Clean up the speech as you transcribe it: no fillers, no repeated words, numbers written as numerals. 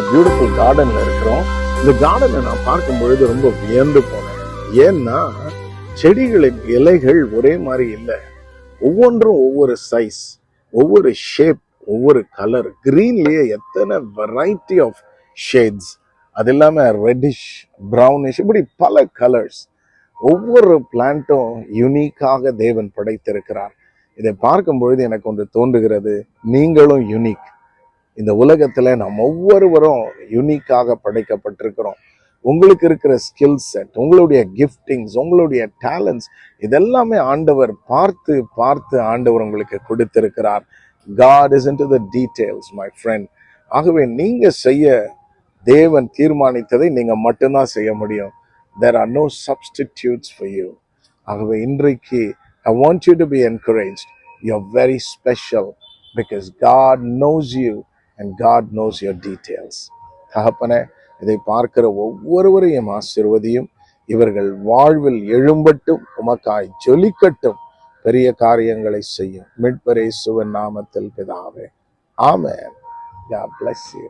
Beautiful கார்டன்ல இருக்கிறோம். இந்த கார்டனை நான் பார்க்கும் பொழுது ரொம்ப வியந்து போனேன். ஏன்னா செடிகளின் இலைகள் ஒரே மாதிரி இல்லை. ஒவ்வொன்றும் ஒவ்வொரு சைஸ், ஒவ்வொரு ஷேப், ஒவ்வொரு கலர். கிரீன்லயே எத்தனை வெரைட்டி ஆஃப் ஷேட்ஸ், அது இல்லாம ரெட்டிஷ், ப்ரௌனிஷ், இப்படி பல கலர்ஸ். ஒவ்வொரு பிளான்ட்டும் யூனிக்காக தேவன் படைத்திருக்கிறார். இதை பார்க்கும் பொழுது எனக்கு ஒன்று தோன்றுகிறது, நீங்களும் யூனிக். இந்த உலகத்துல நாம் ஒவ்வொருவரும் யூனிக்காக படைக்கப்பட்டிருக்கிறோம். உங்களுக்கு இருக்கிற ஸ்கில் செட், உங்களுடைய கிஃப்டிங்ஸ், உங்களுடைய டேலண்ட்ஸ், இதெல்லாமே ஆண்டவர் பார்த்து பார்த்து ஆண்டவர் உங்களுக்கு கொடுத்திருக்கிறார். God is into the details, my friend. ஆகவே நீங்க செய்ய தேவன் தீர்மானித்ததை நீங்க மட்டும்தான் செய்ய முடியும். There are no substitutes for you. ஆகவே இன்றைக்கு I want you to be encouraged. You're very special because God knows you and God knows your details. தகப்பனே, இதை பார்க்கிற ஒவ்வொருவரையும் ஆசீர்வதியும். இவர்கள் வாழ்வில் எழும்பட்டும், உமக்காய் ஜொலிக்கட்டும், பெரிய காரியங்களை செய்யும். மீட்பர் இயேசுவின் நாமத்தில் பிதாவே, ஆமென். God bless you.